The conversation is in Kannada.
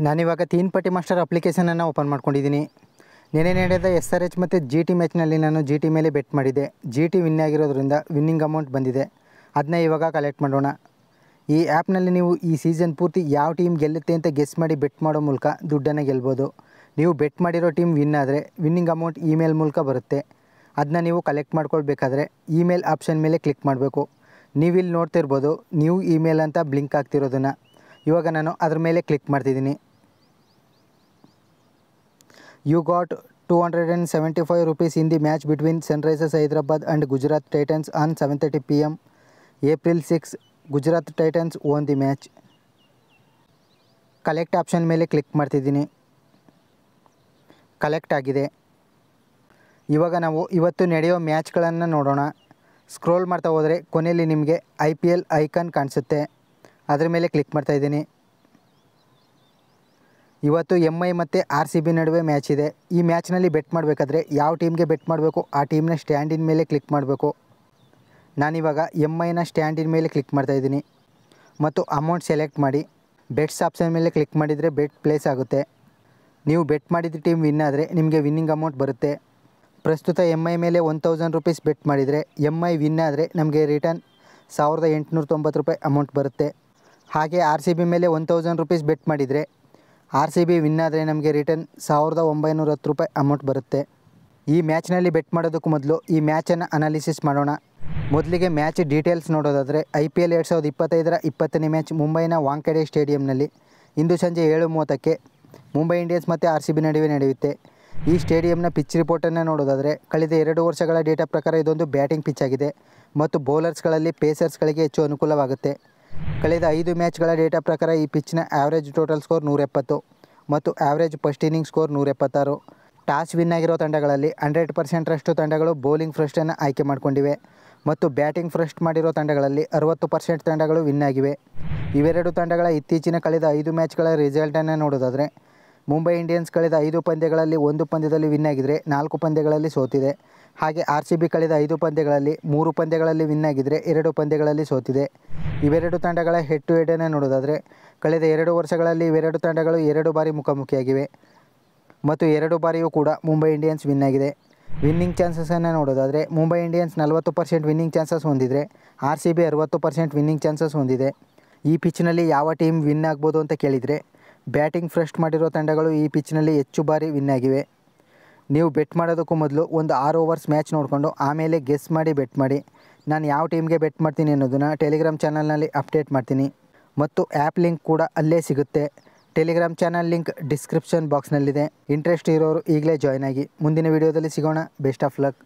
ನಾನಿವಾಗ ತೀನ್ ಪಟ್ಟಿ ಮಾಸ್ಟರ್ ಅಪ್ಲಿಕೇಶನನ್ನು ಓಪನ್ ಮಾಡ್ಕೊಂಡಿದ್ದೀನಿ. ನೆನೆ ನಡೆದ SRH ಮತ್ತು GT ಮ್ಯಾಚ್ನಲ್ಲಿ ನಾನು GT ಮೇಲೆ ಬೆಟ್ ಮಾಡಿದ್ದೆ. GT ವಿನ್ ಆಗಿರೋದ್ರಿಂದ ವಿನ್ನಿಂಗ್ ಅಮೌಂಟ್ ಬಂದಿದೆ. ಅದನ್ನ ಇವಾಗ ಕಲೆಕ್ಟ್ ಮಾಡೋಣ. ಈ ಆ್ಯಪ್ನಲ್ಲಿ ನೀವು ಈ ಸೀಸನ್ ಪೂರ್ತಿ ಯಾವ ಟೀಮ್ ಗೆಲ್ಲುತ್ತೆ ಅಂತ ಗೆಸ್ ಮಾಡಿ ಬೆಟ್ ಮಾಡೋ ಮೂಲಕ ದುಡ್ಡನ್ನು ಗೆಲ್ಬೋದು. ನೀವು ಬೆಟ್ ಮಾಡಿರೋ ಟೀಮ್ ವಿನ್ ಆದರೆ ವಿನ್ನಿಂಗ್ ಅಮೌಂಟ್ ಇಮೇಲ್ ಮೂಲಕ ಬರುತ್ತೆ. ಅದನ್ನ ನೀವು ಕಲೆಕ್ಟ್ ಮಾಡ್ಕೊಳ್ಬೇಕಾದ್ರೆ ಇಮೇಲ್ ಆಪ್ಷನ್ ಮೇಲೆ ಕ್ಲಿಕ್ ಮಾಡಬೇಕು. ನೀವಿಲ್ಲಿ ನೋಡ್ತಿರ್ಬೋದು ನ್ಯೂ ಇಮೇಲ್ ಅಂತ ಬ್ಲಿಂಕ್ ಆಗ್ತಿರೋದನ್ನು. ಇವಾಗ ನಾನು ಅದ್ರ ಮೇಲೆ ಕ್ಲಿಕ್ ಮಾಡ್ತಿದ್ದೀನಿ. You got 275 rupees in the match between Sunrisers Hyderabad and Gujarat Titans on 7:30 PM. April 6, Gujarat Titans won the match. Collect option ಮೇಲೆ ಕ್ಲಿಕ್ ಮಾಡ್ತಿದ್ದೀನಿ. ಕಲೆಕ್ಟ್ ಆಗಿದೆ. ಇವಾಗ ನಾವು ಇವತ್ತು ನಡೆಯೋ ಮ್ಯಾಚ್ಗಳನ್ನು ನೋಡೋಣ. ಸ್ಕ್ರೋಲ್ ಮಾಡ್ತಾ ಹೋದರೆ ಕೊನೆಯಲ್ಲಿ ನಿಮಗೆ IPL ಐಕಾನ್ ಕಾಣಿಸುತ್ತೆ. ಅದರ ಮೇಲೆ ಕ್ಲಿಕ್ ಮಾಡ್ತಾಯಿದ್ದೀನಿ. ಇವತ್ತು MI ಮತ್ತು RCB ನಡುವೆ ಮ್ಯಾಚ್ ಇದೆ. ಈ ಮ್ಯಾಚ್ನಲ್ಲಿ ಬೆಟ್ ಮಾಡಬೇಕಾದ್ರೆ ಯಾವ ಟೀಮ್ಗೆ ಬೆಟ್ ಮಾಡಬೇಕು ಆ ಟೀಮ್ನ ಸ್ಟ್ಯಾಂಡಿನ ಮೇಲೆ ಕ್ಲಿಕ್ ಮಾಡಬೇಕು. ನಾನಿವಾಗ MIನ ಸ್ಟ್ಯಾಂಡಿನ ಮೇಲೆ ಕ್ಲಿಕ್ ಮಾಡ್ತಾಯಿದ್ದೀನಿ ಮತ್ತು ಅಮೌಂಟ್ ಸೆಲೆಕ್ಟ್ ಮಾಡಿ ಬೆಟ್ಸ್ ಆಪ್ಷನ್ ಮೇಲೆ ಕ್ಲಿಕ್ ಮಾಡಿದರೆ ಬೆಟ್ ಪ್ಲೇಸ್ ಆಗುತ್ತೆ. ನೀವು ಬೆಟ್ ಮಾಡಿದ ಟೀಮ್ ವಿನ್ ಆದರೆ ನಿಮಗೆ ವಿನ್ನಿಂಗ್ ಅಮೌಂಟ್ ಬರುತ್ತೆ. ಪ್ರಸ್ತುತ MI ಮೇಲೆ 1000 ರೂಪೀಸ್ ಬೆಟ್ ಮಾಡಿದರೆ MI ವಿನ್ ಆದರೆ ನಮಗೆ ರಿಟರ್ನ್ 1890 ರೂಪಾಯಿ ಅಮೌಂಟ್ ಬರುತ್ತೆ. ಹಾಗೆ RCB ಮೇಲೆ 1000 ರೂಪೀಸ್ ಬೆಟ್ ಮಾಡಿದರೆ RCB ವಿನ್ ಆದರೆ ನಮಗೆ ರಿಟರ್ನ್ 1910 ರೂಪಾಯಿ ಅಮೌಂಟ್ ಬರುತ್ತೆ. ಈ ಮ್ಯಾಚ್ನಲ್ಲಿ ಬೆಟ್ ಮಾಡೋದಕ್ಕೂ ಮೊದಲು ಈ ಮ್ಯಾಚನ್ನು ಅನಾಲಿಸಿಸ್ ಮಾಡೋಣ. ಮೊದಲಿಗೆ ಮ್ಯಾಚ್ ಡೀಟೇಲ್ಸ್ ನೋಡೋದಾದರೆ IPL 2025ರ 20ನೇ ಮ್ಯಾಚ್ ಮುಂಬೈನ ವಾಂಖೆಡೆ ಸ್ಟೇಡಿಯಂನಲ್ಲಿ ಇಂದು ಸಂಜೆ 7:30ಕ್ಕೆ ಮುಂಬೈ ಇಂಡಿಯನ್ಸ್ ಮತ್ತು RCB ನಡುವೆ ನಡೆಯುತ್ತೆ. ಈ ಸ್ಟೇಡಿಯಂನ ಪಿಚ್ ರಿಪೋರ್ಟನ್ನು ನೋಡೋದಾದರೆ ಕಳೆದ 2 ವರ್ಷಗಳ ಡೇಟಾ ಪ್ರಕಾರ ಇದೊಂದು ಬ್ಯಾಟಿಂಗ್ ಪಿಚ್ ಆಗಿದೆ ಮತ್ತು ಬೌಲರ್ಸ್ಗಳಲ್ಲಿ ಪೇಸರ್ಸ್ಗಳಿಗೆ ಹೆಚ್ಚು ಅನುಕೂಲವಾಗುತ್ತೆ. ಕಳೆದ 5 ಮ್ಯಾಚ್ಗಳ ಡೇಟಾ ಪ್ರಕಾರ ಈ ಪಿಚ್ನ ಆ್ಯಾವ್ರೇಜ್ ಟೋಟಲ್ ಸ್ಕೋರ್ 170 ಮತ್ತು average first inning score 176. Toss win ಆಗಿರೋ ತಂಡಗಳಲ್ಲಿ 100% ತಂಡಗಳು ಬೌಲಿಂಗ್ ಫಸ್ಟನ್ನು ಆಯ್ಕೆ ಮಾಡಿಕೊಂಡಿವೆ ಮತ್ತು ಬ್ಯಾಟಿಂಗ್ ಫಸ್ಟ್ ಮಾಡಿರೋ ತಂಡಗಳಲ್ಲಿ 60% ತಂಡಗಳು ವಿನ್ ಆಗಿವೆ. ಇವೆರಡು ತಂಡಗಳ ಇತ್ತೀಚಿನ ಕಳೆದ 5 ಮ್ಯಾಚ್ಗಳ ರಿಸಲ್ಟನ್ನು ನೋಡೋದಾದರೆ ಮುಂಬೈ ಇಂಡಿಯನ್ಸ್ ಕಳೆದ 5 ಪಂದ್ಯಗಳಲ್ಲಿ 1 ಪಂದ್ಯದಲ್ಲಿ ವಿನ್ ಆಗಿದ್ದರೆ 4 ಪಂದ್ಯಗಳಲ್ಲಿ ಸೋತಿದೆ. ಹಾಗೆ RCB ಕಳೆದ 5 ಪಂದ್ಯಗಳಲ್ಲಿ 3 ಪಂದ್ಯಗಳಲ್ಲಿ ವಿನ್ ಆಗಿದ್ದರೆ 2 ಪಂದ್ಯಗಳಲ್ಲಿ ಸೋತಿದೆ. ಇವೆರಡು ತಂಡಗಳ ಹೆಡ್ ಟು ಹೆಡನ್ನು ನೋಡೋದಾದರೆ ಕಳೆದ 2 ವರ್ಷಗಳಲ್ಲಿ ಇವೆರಡು ತಂಡಗಳು 2 ಬಾರಿ ಮುಖಾಮುಖಿಯಾಗಿವೆ ಮತ್ತು 2 ಬಾರಿಯೂ ಕೂಡ ಮುಂಬೈ ಇಂಡಿಯನ್ಸ್ ವಿನ್ ಆಗಿದೆ. ವಿನ್ನಿಂಗ್ ಚಾನ್ಸಸನ್ನು ನೋಡೋದಾದರೆ ಮುಂಬೈ ಇಂಡಿಯನ್ಸ್ 40% ವಿನ್ನಿಂಗ್ ಚಾನ್ಸಸ್ ಹೊಂದಿದರೆ RCB 60% ವಿನ್ನಿಂಗ್ ಚಾನ್ಸಸ್ ಹೊಂದಿದೆ. ಈ ಪಿಚ್ನಲ್ಲಿ ಯಾವ ಟೀಮ್ ವಿನ್ ಆಗ್ಬೋದು ಅಂತ ಕೇಳಿದರೆ ಬ್ಯಾಟಿಂಗ್ ಫಸ್ಟ್ ಮಾಡಿರೋ ತಂಡಗಳು ಈ ಪಿಚ್ನಲ್ಲಿ ಹೆಚ್ಚು ಬಾರಿ ವಿನ್ ಆಗಿವೆ. ನೀವು ಬೆಟ್ ಮಾಡೋದಕ್ಕೂ ಮೊದಲು ಒಂದು 6 ಓವರ್ಸ್ ಮ್ಯಾಚ್ ನೋಡಿಕೊಂಡು ಆಮೇಲೆ ಗೆಸ್ ಮಾಡಿ ಬೆಟ್ ಮಾಡಿ. ನಾನು ಯಾವ ಟೀಮ್ಗೆ ಬೆಟ್ ಮಾಡ್ತೀನಿ ಅನ್ನೋದನ್ನು ಟೆಲಿಗ್ರಾಮ್ ಚಾನಲ್ನಲ್ಲಿ ಅಪ್ಡೇಟ್ ಮಾಡ್ತೀನಿ ಮತ್ತು ಆ್ಯಪ್ ಲಿಂಕ್ ಕೂಡ ಅಲ್ಲೇ ಸಿಗುತ್ತೆ. ಟೆಲಿಗ್ರಾಮ್ ಚಾನಲ್ ಲಿಂಕ್ ಡಿಸ್ಕ್ರಿಪ್ಷನ್ ಬಾಕ್ಸ್ನಲ್ಲಿದೆ. ಇಂಟ್ರೆಸ್ಟ್ ಇರೋರು ಈಗಲೇ ಜಾಯ್ನ್ ಆಗಿ. ಮುಂದಿನ ವೀಡಿಯೋದಲ್ಲಿ ಸಿಗೋಣ. Best of luck.